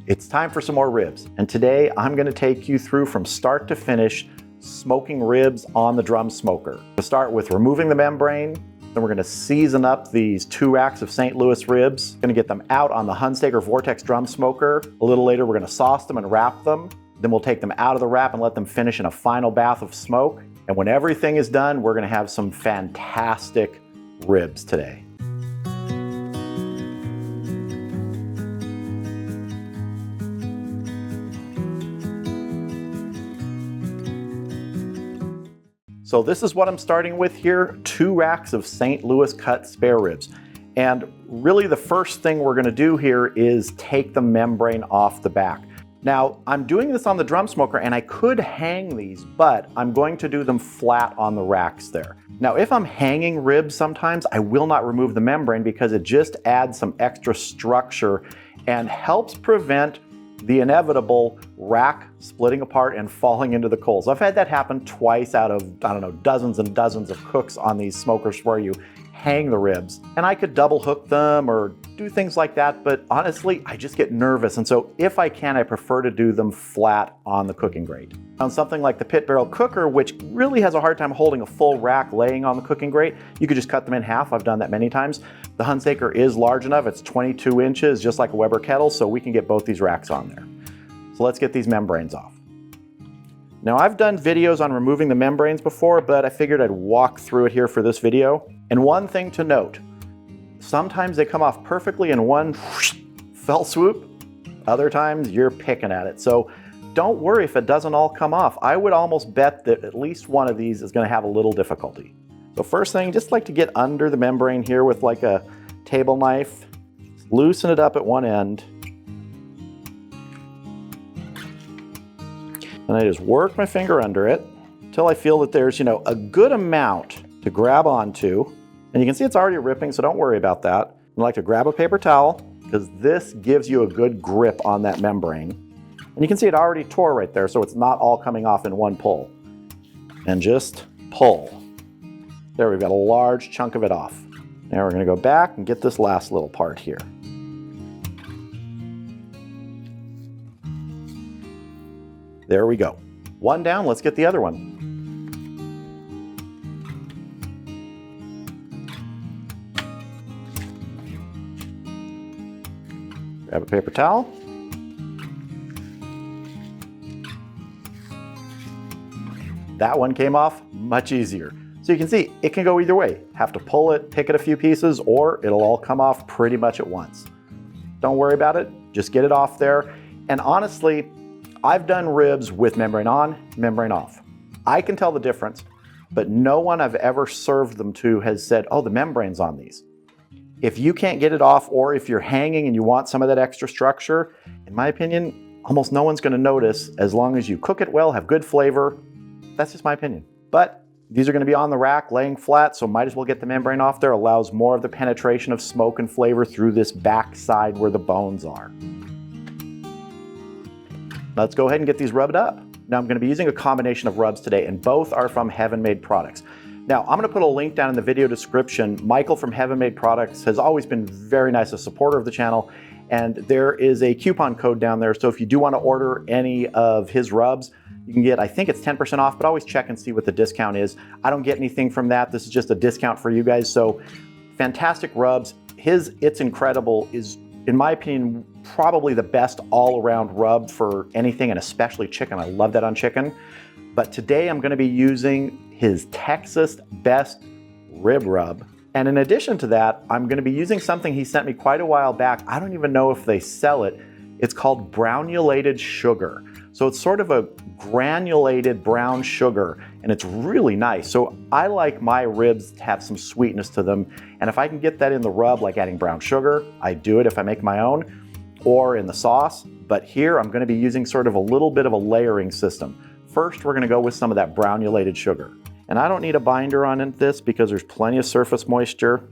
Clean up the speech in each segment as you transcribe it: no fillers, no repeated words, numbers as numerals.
It's time for some more ribs, and today I'm going to take you through from start to finish smoking ribs on the drum smoker. To start with removing the membrane, then we're going to season up these 2 racks of St. Louis ribs. Going to get them out on the Hunsaker Vortex drum smoker. A little later we're going to sauce them and wrap them. Then we'll take them out of the wrap and let them finish in a final bath of smoke. And when everything is done, we're going to have some fantastic ribs today. So this is what I'm starting with here, 2 racks of St. Louis cut spare ribs. And really the first thing we're gonna do here is take the membrane off the back. Now, I'm doing this on the drum smoker and I could hang these, but I'm going to do them flat on the racks there. Now, if I'm hanging ribs sometimes, I will not remove the membrane because it just adds some extra structure and helps prevent the inevitable rack splitting apart and falling into the coals. I've had that happen twice out of, I don't know, dozens and dozens of cooks on these smokers where you hang the ribs. And I could double hook them or do things like that, but honestly, I just get nervous. And so if I can, I prefer to do them flat on the cooking grate. On something like the pit barrel cooker, which really has a hard time holding a full rack laying on the cooking grate, you could just cut them in half. I've done that many times. The Hunsaker is large enough. It's 22 inches, just like a Weber kettle, so we can get both these racks on there. So let's get these membranes off. Now, I've done videos on removing the membranes before, but I figured I'd walk through it here for this video. And one thing to note, sometimes they come off perfectly in one fell swoop. Other times you're picking at it. So don't worry if it doesn't all come off. I would almost bet that at least one of these is going to have a little difficulty. So first thing, just like to get under the membrane here with like a table knife, loosen it up at one end. And I just work my finger under it until I feel that there's, a good amount to grab onto. And you can see it's already ripping, so don't worry about that. I like to grab a paper towel because this gives you a good grip on that membrane. And you can see it already tore right there, so it's not all coming off in one pull. And just pull. There, we've got a large chunk of it off. Now we're going to go back and get this last little part here. There we go. One down, let's get the other one. Grab a paper towel. That one came off much easier. So you can see it can go either way. Have to pull it, pick it a few pieces, or it'll all come off pretty much at once. Don't worry about it, just get it off there. And honestly, I've done ribs with membrane on, membrane off. I can tell the difference, but no one I've ever served them to has said, oh, the membrane's on these. If you can't get it off, or if you're hanging and you want some of that extra structure, in my opinion, almost no one's gonna notice as long as you cook it well, have good flavor. That's just my opinion. But these are gonna be on the rack, laying flat, so might as well get the membrane off there. Allows more of the penetration of smoke and flavor through this back side where the bones are. Let's go ahead and get these rubbed up. Now I'm going to be using a combination of rubs today, and both are from Heaven Made Products. Now I'm going to put a link down in the video description. Michael from Heaven Made Products has always been very nice, a supporter of the channel, and there is a coupon code down there. So if you do want to order any of his rubs, you can get, I think it's 10% off, but always check and see what the discount is. I don't get anything from that. This is just a discount for you guys. So fantastic rubs. His It's Incredible is, in my opinion, probably the best all-around rub for anything, and especially chicken. I love that on chicken. But today I'm going to be using his Texas Best Rib Rub. And in addition to that, I'm going to be using something he sent me quite a while back. I don't even know if they sell it. It's called granulated sugar. So it's sort of a granulated brown sugar, and it's really nice. So I like my ribs to have some sweetness to them. And if I can get that in the rub, like adding brown sugar, I do it if I make my own, or in the sauce. But here I'm going to be using sort of a little bit of a layering system. First, we're going to go with some of that granulated sugar. And I don't need a binder on this because there's plenty of surface moisture.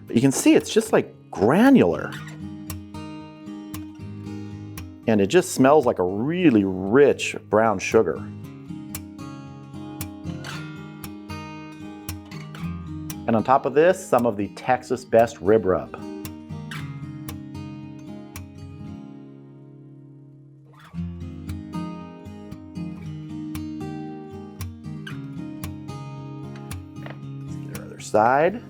But you can see it's just like granular. And it just smells like a really rich brown sugar. And on top of this, some of the Texas Best Rib Rub. side.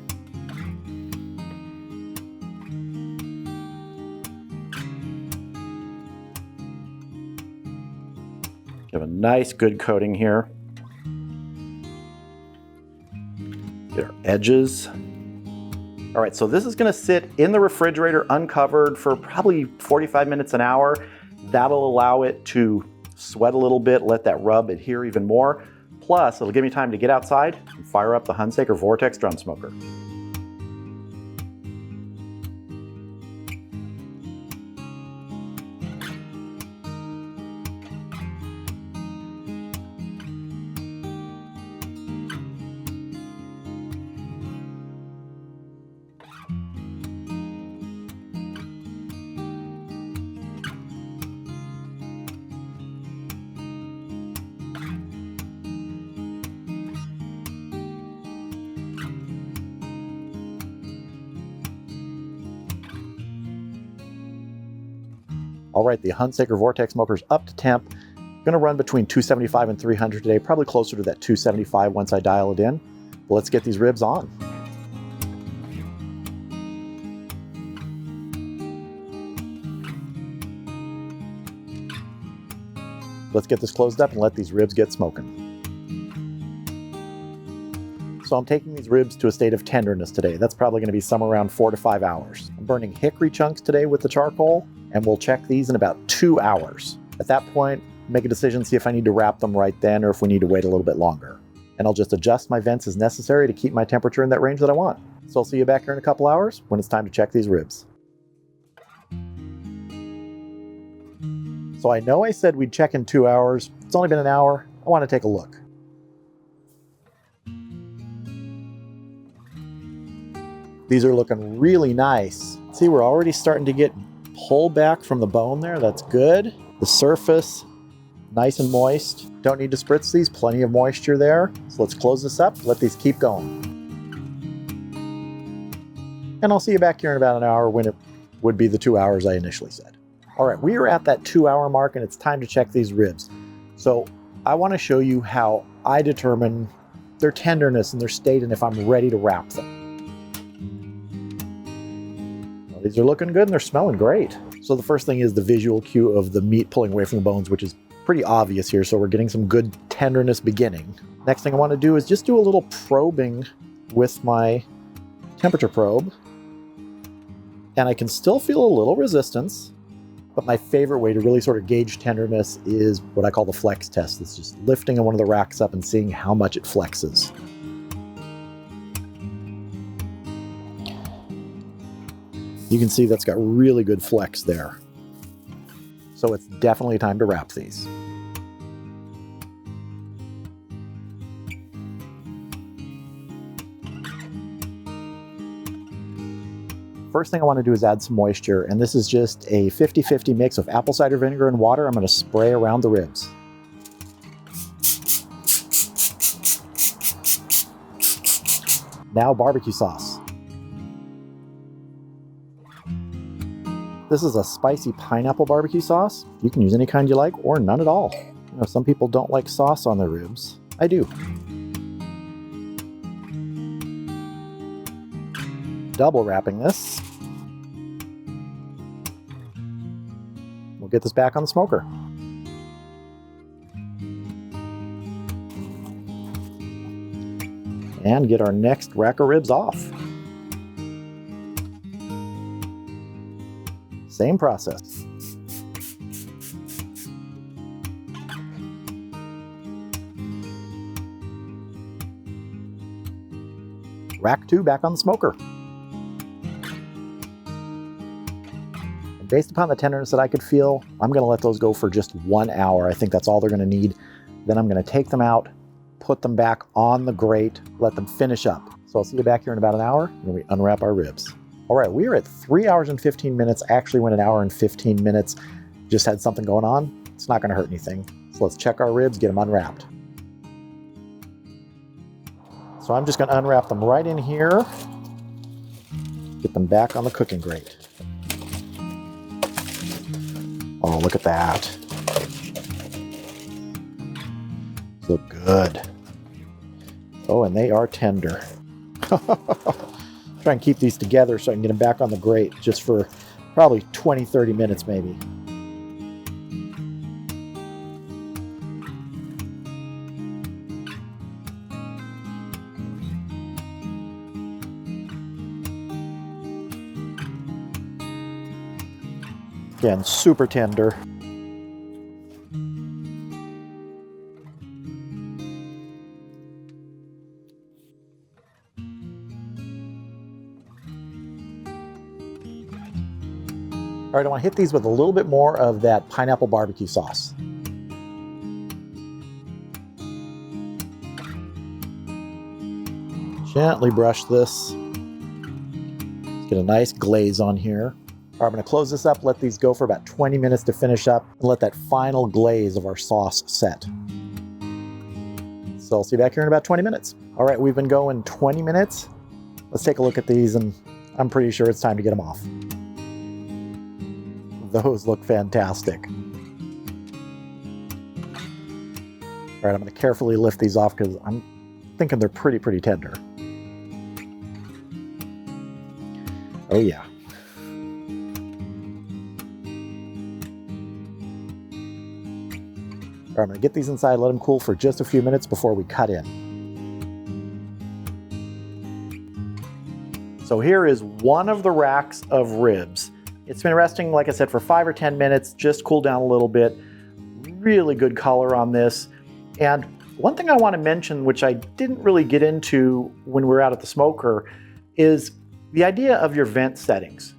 Give a nice good coating here. Get our edges. All right, so this is gonna sit in the refrigerator uncovered for probably 45 minutes, an hour. That'll allow it to sweat a little bit, let that rub adhere even more. Plus, it'll give me time to get outside and fire up the Hunsaker Vortex drum smoker. All right, the Hunsaker Vortex smoker's up to temp. Gonna run between 275 and 300 today, probably closer to that 275 once I dial it in. But let's get these ribs on. Let's get this closed up and let these ribs get smoking. So I'm taking these ribs to a state of tenderness today. That's probably gonna be somewhere around 4 to 5 hours. I'm burning hickory chunks today with the charcoal, and we'll check these in about 2 hours. At that point, make a decision, see if I need to wrap them right then or if we need to wait a little bit longer. And I'll just adjust my vents as necessary to keep my temperature in that range that I want. So I'll see you back here in a couple hours when it's time to check these ribs. So I know I said we'd check in 2 hours. It's only been an hour. I want to take a look. These are looking really nice. See, we're already starting to get pull back from the bone there. That's good. The surface, nice and moist. Don't need to spritz these, plenty of moisture there. So let's close this up, let these keep going. And I'll see you back here in about an hour when it would be the 2 hours I initially said. All right, we are at that 2 hour mark and it's time to check these ribs. So I want to show you how I determine their tenderness and their state and if I'm ready to wrap them. These are looking good and they're smelling great. So the first thing is the visual cue of the meat pulling away from the bones, which is pretty obvious here. So we're getting some good tenderness beginning. Next thing I want to do is just do a little probing with my temperature probe. And I can still feel a little resistance, but my favorite way to really sort of gauge tenderness is what I call the flex test. It's just lifting one of the racks up and seeing how much it flexes. You can see that's got really good flex there. So it's definitely time to wrap these. First thing I want to do is add some moisture, and this is just a 50-50 mix of apple cider vinegar and water. I'm going to spray around the ribs. Now barbecue sauce. This is a spicy pineapple barbecue sauce. You can use any kind you like or none at all. You know, some people don't like sauce on their ribs. I do. Double wrapping this. We'll get this back on the smoker. And get our next rack of ribs off. Same process. Rack 2 back on the smoker. And based upon the tenderness that I could feel, I'm going to let those go for just 1 hour. I think that's all they're going to need. Then I'm going to take them out, put them back on the grate, let them finish up. So I'll see you back here in about an hour when we unwrap our ribs. All right, we are at 3 hours and 15 minutes. Actually went 1 hour and 15 minutes. Just had something going on. It's not gonna hurt anything. So let's check our ribs, get them unwrapped. So I'm just gonna unwrap them right in here. Get them back on the cooking grate. Oh, look at that. Look good. Oh, and they are tender. Try and keep these together so I can get them back on the grate just for probably 20-30 minutes maybe. Again, super tender. All right, I want to hit these with a little bit more of that pineapple barbecue sauce. Gently brush this. Let's get a nice glaze on here. All right, I'm going to close this up, let these go for about 20 minutes to finish up, and let that final glaze of our sauce set. So I'll see you back here in about 20 minutes. All right, we've been going 20 minutes. Let's take a look at these, and I'm pretty sure it's time to get them off. Those look fantastic. All right, I'm going to carefully lift these off because I'm thinking they're pretty tender. Oh yeah. All right, I'm going to get these inside, let them cool for just a few minutes before we cut in. So here is one of the racks of ribs. It's been resting, like I said, for 5 or 10 minutes, just cooled down a little bit. Really good color on this. And one thing I want to mention, which I didn't really get into when we were out at the smoker, is the idea of your vent settings.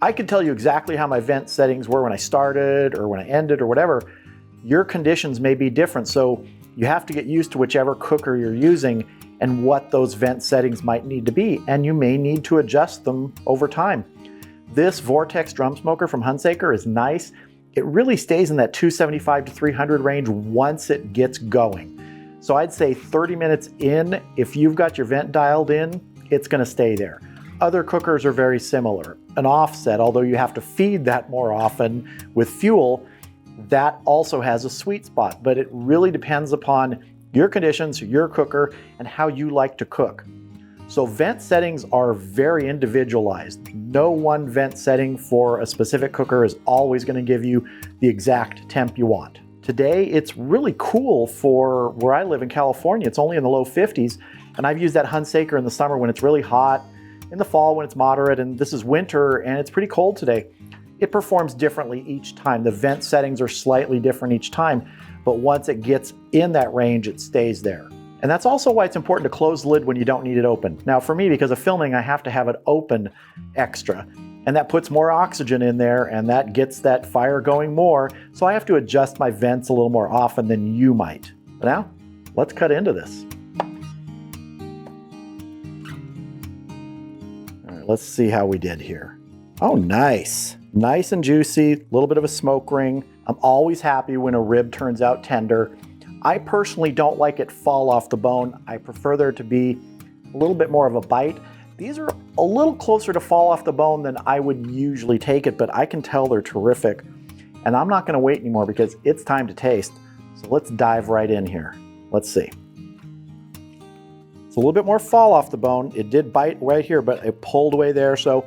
I could tell you exactly how my vent settings were when I started or when I ended or whatever. Your conditions may be different, so you have to get used to whichever cooker you're using and what those vent settings might need to be, and you may need to adjust them over time. This Vortex drum smoker from Hunsaker is nice. It really stays in that 275 to 300 range once it gets going. So I'd say 30 minutes in, if you've got your vent dialed in, it's going to stay there. Other cookers are very similar. An offset, although you have to feed that more often with fuel, that also has a sweet spot, but it really depends upon your conditions, your cooker, and how you like to cook. So vent settings are very individualized. No one vent setting for a specific cooker is always going to give you the exact temp you want. Today, it's really cool for where I live in California. It's only in the low 50s, and I've used that Hunsaker in the summer when it's really hot, in the fall when it's moderate, and this is winter and it's pretty cold today. It performs differently each time. The vent settings are slightly different each time, but once it gets in that range, it stays there. And that's also why it's important to close the lid when you don't need it open. Now for me, because of filming, I have to have it open extra. And that puts more oxygen in there and that gets that fire going more. So I have to adjust my vents a little more often than you might. But now, let's cut into this. All right, let's see how we did here. Oh, nice. Nice and juicy, a little bit of a smoke ring. I'm always happy when a rib turns out tender. I personally don't like it fall off the bone. I prefer there to be a little bit more of a bite. These are a little closer to fall off the bone than I would usually take it, but I can tell they're terrific. And I'm not gonna wait anymore because it's time to taste. So let's dive right in here. Let's see. It's a little bit more fall off the bone. It did bite right here, but it pulled away there. So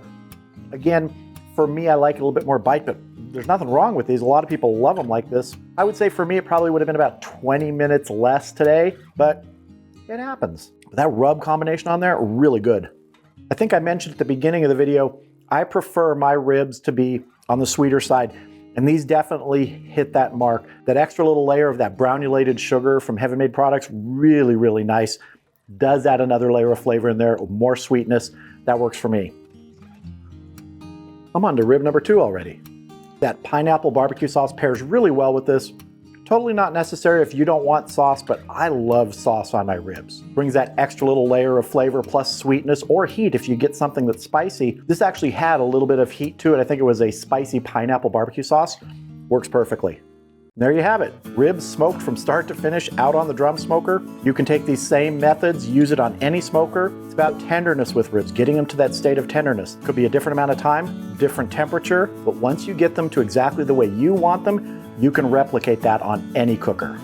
again, for me, I like a little bit more bite, but there's nothing wrong with these. A lot of people love them like this. I would say for me, it probably would have been about 20 minutes less today, but it happens. That rub combination on there, really good. I think I mentioned at the beginning of the video, I prefer my ribs to be on the sweeter side, and these definitely hit that mark. That extra little layer of that brownulated sugar from Heaven Made Products, really, really nice. Does add another layer of flavor in there, more sweetness. That works for me. I'm on to rib number 2 already. That pineapple barbecue sauce pairs really well with this. Totally not necessary if you don't want sauce, but I love sauce on my ribs. Brings that extra little layer of flavor plus sweetness or heat if you get something that's spicy. This actually had a little bit of heat to it. I think it was a spicy pineapple barbecue sauce. Works perfectly. There you have it. Ribs smoked from start to finish out on the drum smoker. You can take these same methods, use it on any smoker. It's about tenderness with ribs, getting them to that state of tenderness. Could be a different amount of time, different temperature, but once you get them to exactly the way you want them, you can replicate that on any cooker.